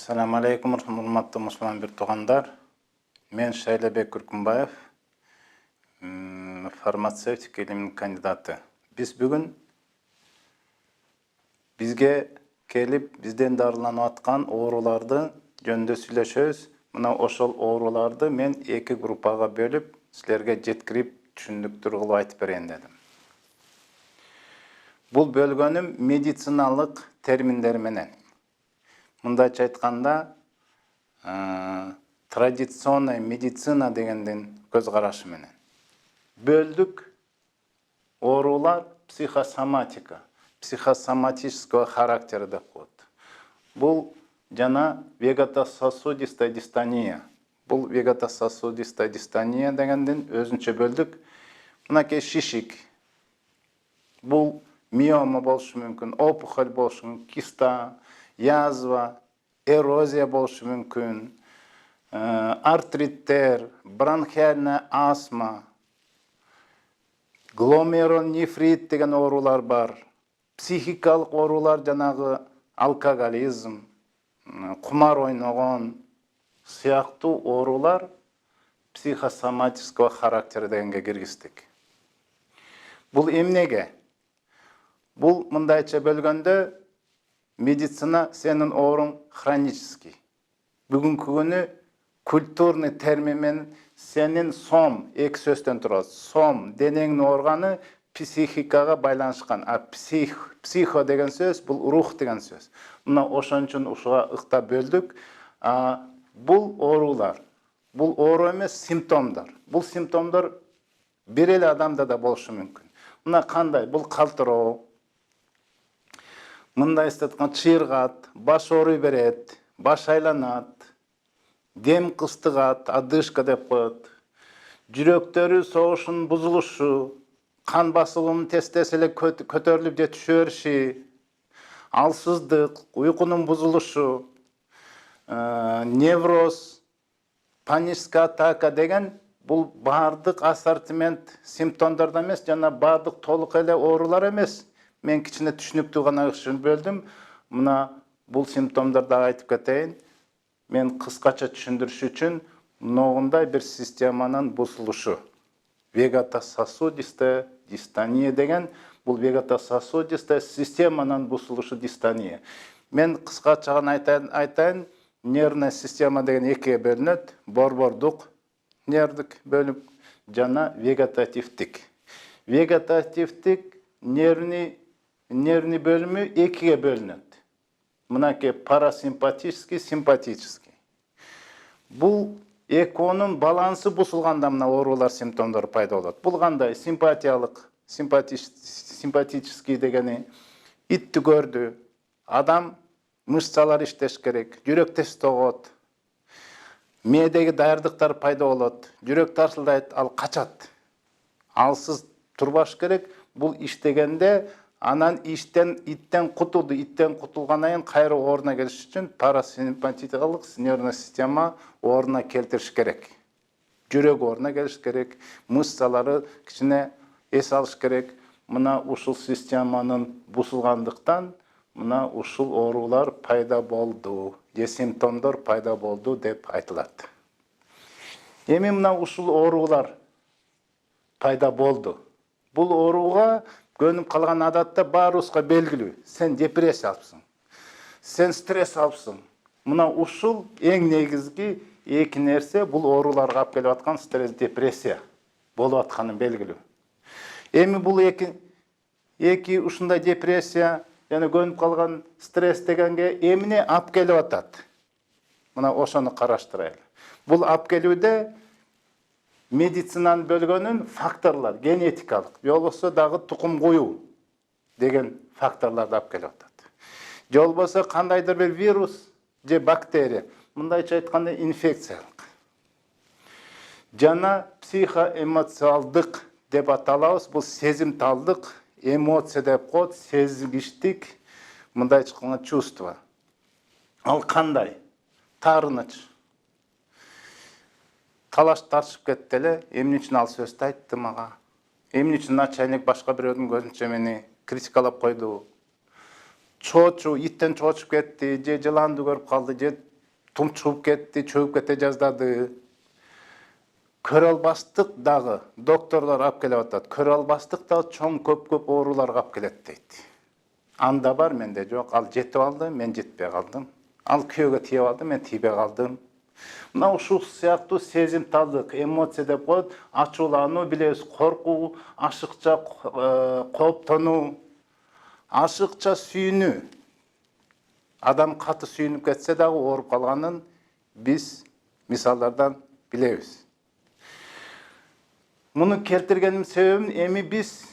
Assalamu alaikum, hurmatly musulmon bir tuğanlar. Men Şaylabek Үркүнбаев, farmatsevtik ilimining kandidatı. Biz bugün bizge kelip bizden darılanıp atkan oğrulardı jönde süйлөшөбүz. Mına oşol oğrulardı men iki gruppaga bölüp sizlerge jetkirip түшүндүктүү кылып айтып берейин dedim. Бул bölgөнүм медициналык терминдер менен. Мындайча айтканда, традиционный медицина дегенден көз карашы менен. Бөлдүк оорулар психосоматика, психосоматического характера деп коет. Бул жана вегетососудистая дистония. Бул вегетососудистая дистония дегенден өзүнчө бөлдүк. Мынакей шишик. Бул миома болушу мүмкүн, опухоль болушу мүмкүн, киста, язва, эрозия болушу мүмкүн, артриттер, бронхиальная астма, гломерулонефрит деген оорулар бар, психикалык оорулар жанагы алкоголизм, кумар ойногон сыяктуу оорулар психосоматического характера дегенге киргиздик. Бул эмнеге? Бул мындайча бөлгөндө медицина сенин ооруң хронический. Бүгүнкү күнү культурный терминмен сенин сом эки сөздөн турат. Сом денеңдин органы психикага байланышкан. А психо деген сөз бул рух деген сөз. Мына ошон үчүн ушуга ыкта бөлдүк. Бул оорулар, бул оору эмес, симптомдор. Бул симптомдор бир эле адамда да болушу мүмкүн. Мына кандай? Бул калтыроо, мындай эстеткан чыйыргат, баш ооруй берет, баш айланат, дем кыстыгат, одышка деп коет. Жүрөктөрү согушунун бузулушу, кан басымынын тез эле көтөрүлүп же түшө бериши, алсыздык, уйкунун бузулушу, невроз, паническая атака деген бул бардык ассортимент симптомдордо эмес, жана бардык толук эле оорулар эмес. Мен кичине түшүнүктүү гана үчүн бөлдүм. Мына бул симптомдорду айтып кетейин. Мен кыскача түшүндүрүш үчүн мындай бир системанын бузулушу. Вегетососудистая дистония деген бул вегетососудистая системанын бузулушу дистония. Мен кыскача гана айтайын, нервная система деген экиге бөлүнөт. Борбордук нервдик бөлүм жана вегетативдик. Вегетативдик нервный бөлүмү экиге бөлүнөт. Мынакей парасимпатический, симпатический. Бул экөөнүн балансы бузулганда мына оорулар, симптомдор пайда болот. Бул кандай? Симпатиялык, симпатический дегени ит түгөрдү. Адам мышцалар иштеш керек, жүрөк тез тогот. Мээдеги даярдыктар пайда болот. Жүрөк тарсылдайт, ал качат. Алсыз турбаш керек. Бул иштегенде анан иттен кутулду. Иттен кутулгандан кийин кайра ордуна келиш үчүн парасимпатикалык нервный система ордуна келтириш керек. Жүрөк ордуна келиш керек, мышцалары кичине эс алыш керек. Мына ушул системанын бузулгандыктан мына ушул оорулар пайда болду, же симптомдор пайда болду деп айтылат. Эми мына ушул оорулар пайда болду. Бул ооруга көнүп калган адатта баарыбызга белгилүү. Сен депрессия алыпсың. Сен стресс алыпсың. Мына ушул эң негизги эки нерсе бул ооруларга алып келип аткан стресс, депрессия болуп атканы белгилүү. Эми бул эки ушундай депрессия жана көнүп калган стресс дегенге эмне алып келип атат? Мына ошону караштырайлы. Бул алып келүүдө медицинанын бөлгөнүн факторлор, генетикалык, же болбосо дагы тукум куюу деген факторлорду алып келип атат. Же болбосо кандайдыр бир вирус же бактерия, мындайча айтканда инфекциялык. Жана психоэмоциалдык деп аталабыз, бул сезимталдык, эмоция деп коет, сезгиштик, мындайча айтканда чувство. Ал кандай? Таарыныч. Талаш тартышып кетти эле, эмне үчүн ал сөздү айтты мага? Эмне үчүн начальник башка бирөөнүн көзүнчө мени критикалап койду? Чоочу, иттен чоочуп кетти, же жыланды көрүп калды, же тумчугуп кетти, чөгүп кете жаздады. Көрө албастык дагы докторлор алып келип атат. Көрө албастык дагы чоң көп ооруларга алып келет дейт. Анда бар, менде жок. Ал жетип алды, мен жетпей калдым. Ал күйөөгө тийип алды, мен тийбей калдым. Мына ушул сыяктуу сезимталдык, эмоция деп коет, ачуулануу билебиз, коркуу, ашыкча кооптонуу, ашыкча сүйүнүү. Адам каты сүйүнүп кетсе дагы ооруп калганын биз мисалдардан билебиз. Муну келтиргеним себебим эми биз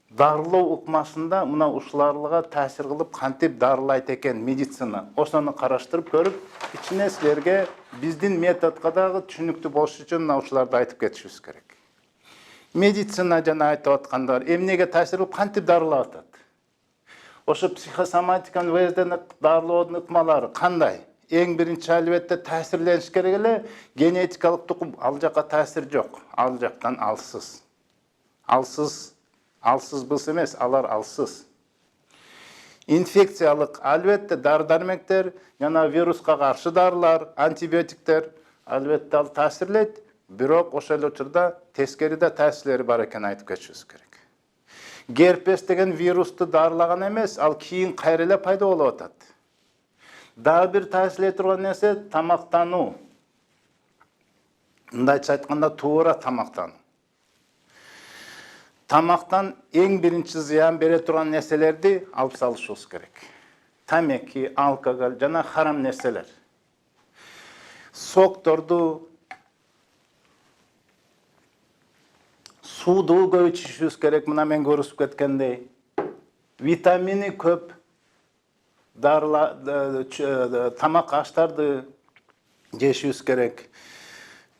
дарылоо ыкмасында мына ушуларга таасир кылып кантип дарылайт экен медицина. Ошону караштырып көрүп, ичине силерге биздин методко дагы түшүнүктүү болуш үчүн мына ушуларды айтып кетишибиз керек. Медицина жана айтып аткандар эмнеге таасир кылып кантип дарылап атат? Ошо психосоматиканын ВСД дарылоодун ыкмалары кандай? Эң биринчи албетте таасирлениш керек эле генетикалык тукум. Ал жакка таасир жок. Ал жактан алсыз. Алсызбыз эмес, алар алсыз. Инфекциялык албетте дары-дармектер, жана вируска каршы дарылар, антибиотиктер албетте ал таасирлейт, бирок ошол эле учурда тескери да таасирлери бар экенин айтып кетишибиз керек. Герпес деген вирусту дарылаган эмес, ал кийин кайра эле пайда болуп атат. Дагы бир таасирлей турган нерсе тамактануу. Мындайча айтканда туура тамактануу. Тамактан эң биринчи зыян бере турган нерселерди алып салышыбыз керек. Тамеки, алкоголь жана харам нерселер. Сокторду, сууду көп ичишибиз керек. Мына мен көрсөтүп кеткендей. Витамини көп тамак аштарды жешибиз керек.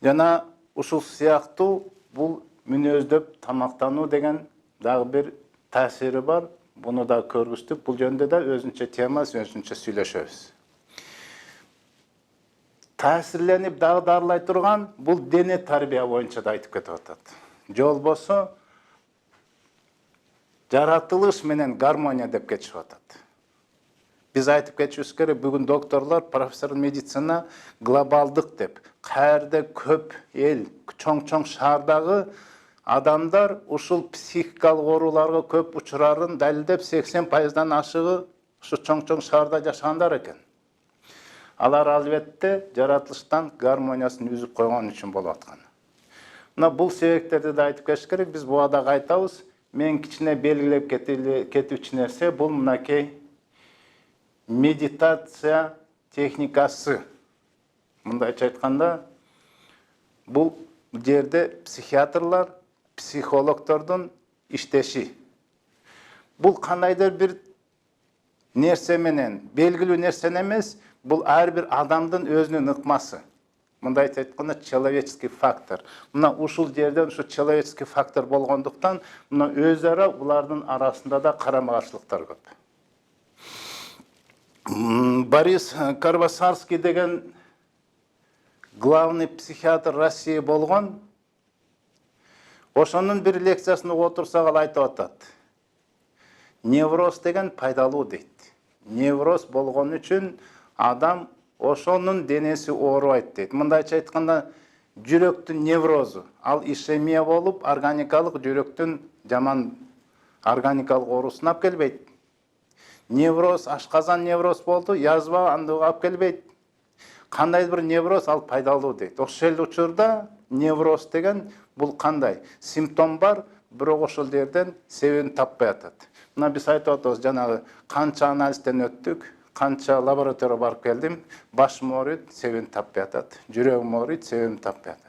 Жана ушул сыяктуу бул мүнөздөп тамактануу деген дагы бир таасири бар. Буну да көргүздүк. Бул жөнүндө да өзүнчө тема, өзүнчө сүйлөшөбүз. Таасирленип дагы дарылай турган бул дене тарбия боюнча да айтып кетип атат. Же болбосо жаратылыш менен гармония деп кетишип атат. Биз айтып кетишибиз керек, бүгүн докторлор, профессор медицина глобалдык деп. Каерде көп эл, чоң шаардагы адамдар ушул психикалык ооруларга көп учурарын далилдеп 80%дан ашыгы ушу чоң шаарда жашагандар экен. Алар албетте жаратылыштан гармониясын үзүп койгон үчүн болуп аткан. Мына бул себептерди да айтып кетиш керек. Биз буга дагы айтабыз. Мен кичине белгилеп кетүүчү нерсе бул мынакей медитация техникасы. Мындайча айтканда, бул жерде психиатрлар, психологдордун иштеши. Бул кандайдыр бир нерсе менен, белгилүү нерсен эмес, бул ар бир адамдын өзүнүн ыкмасы. Мындайча айтканда, человеческий фактор. Мына ушул жерден ушу человеческий фактор болгондуктан, мына өз ара булардын арасында да карама-каршылыктар көп. Борис Карбасарский деген главный психиатр Россия болгон. Ошонун бир лекциясын угуп отурсак ал айтып атат. Невроз деген пайдалуу дейт. Невроз болгон үчүн адам ошонун денеси оорубайт дейт. Мындайча айтканда, жүрөктүн неврозу, ал ишемия болуп, органикалык жүрөктүн жаман органикалык оорусуна алып келбейт. Невроз, ашказан невроз болду, язва андыга алып келбейт. Кандай бир невроз ал пайдалуу дейт. Ошол учурда невроз деген бул кандай? Симптом бар, бирок ошол жерден себебин таппай атат. Мына биз айтып атабыз, жанагы канча анализден өттүк, канча лабораторияга барып келдим, башым ооруйт, себебин таппай атат. Жүрөгүм ооруйт, себебин таппай атат.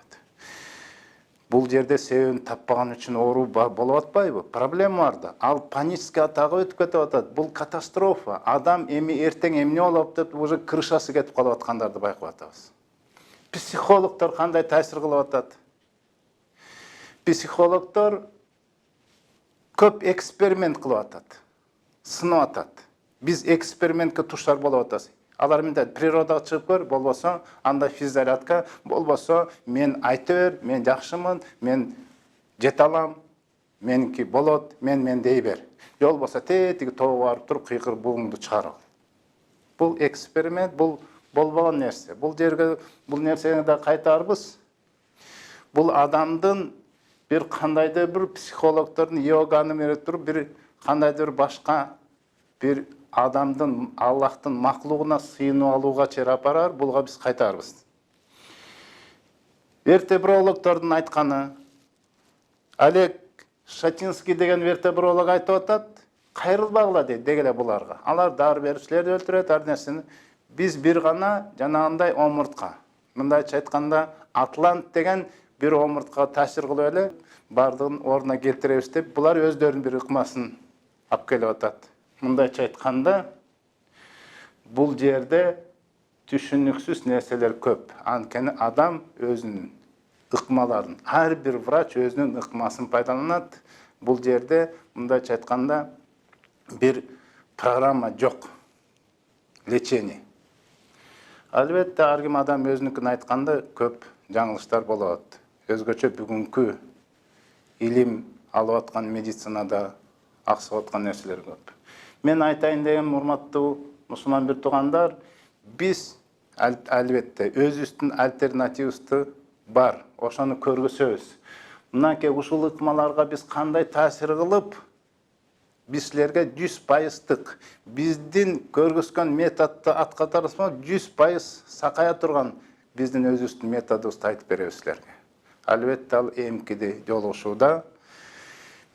Бул жерде себебин таппаган үчүн оору болуп атпайбы? Проблема бар да. Ал панический атага өтүп кетип атат. Бул катастрофа. Адам эми эртең эмне болот деп уже крышасы кетип калып аткандарды байкап атабыз. Психологдор кандай таасир кылып атат? Психологдор көп эксперимент кылып атат. Сынап атат. Биз экспериментке туштар болуп атабыз. Алар мындай природага чыгып көр, болбосо анда физзарядка, болбосо мен айта бер, мен жакшымын, мен жете алам, меники болот, мен дей бер. Же болбосо тетиги тоого барып туруп кыйкыр бугуңду чыгарып ал. Бул эксперимент, бул болбогон нерсе. Бул жерге бул нерсени да кайтарбыз. Бул адамдын bir кандайдыр bir психологдордун йоганы менен туруп bir кандайдыр башка bir адамдын Аллахтын макулугуна сыйынып алууга чейин апарар, булга биз кайтарбыз. Вертебрологдордун айтканы, Олег Шатинский деген вертебролог айтып атат, кайрылбагыла деди эле буларга. Алар дары берүүчүлөрдү өлтүрөт, ар нерсени. Биз бир гана жанагындай омуртка. Мындайча айтканда, Атлант деген bir омуртка таасир кылып эле бардыгын ордуна келтиребиз деп, булар өздөрүнүн бир ыкмасын алып келип атат. Мындайча айтканда, бул жерде түшүнүксүз нерселер көп. Анткени адам өзүнүн ыкмаларын, ар бир врач өзүнүн ыкмасын пайдаланат. Бул жерде мындайча айтканда bir программа жок. Лечение. Албетте ар ким адам өзүнүкүн айтканда көп жаңылыштар болот. Өзгөчө бүгүнкү илим алып аткан медицинада аксап аткан нерселер көп. Мен айтайын деген урматтуу мусулман бир туугандар, биз албетте өзүбүздүн альтернативасы бар. Ошону көргөзөбүз. Мындан кийин ушул ыкмаларга биз кандай таасир кылып, биз силерге 100%, биздин көргөзгөн методду аткатарсызбы, 100% сакая турган биздин өзүбүздүн методубузду айтып беребиз силерге. Албетте ал эмкиде жолугушууда.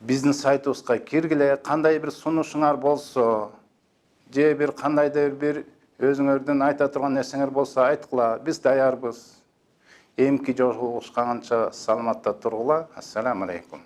Биздин сайтыбызга киргиле, кандай бир сунушуңар болсо, же бир кандайдыр бир өзүңөрдүн айта турган нерсеңер болсо айткыла, биз даярбыз. Эмки жолугушканча саламатта тургула. Ассаламу алейкум.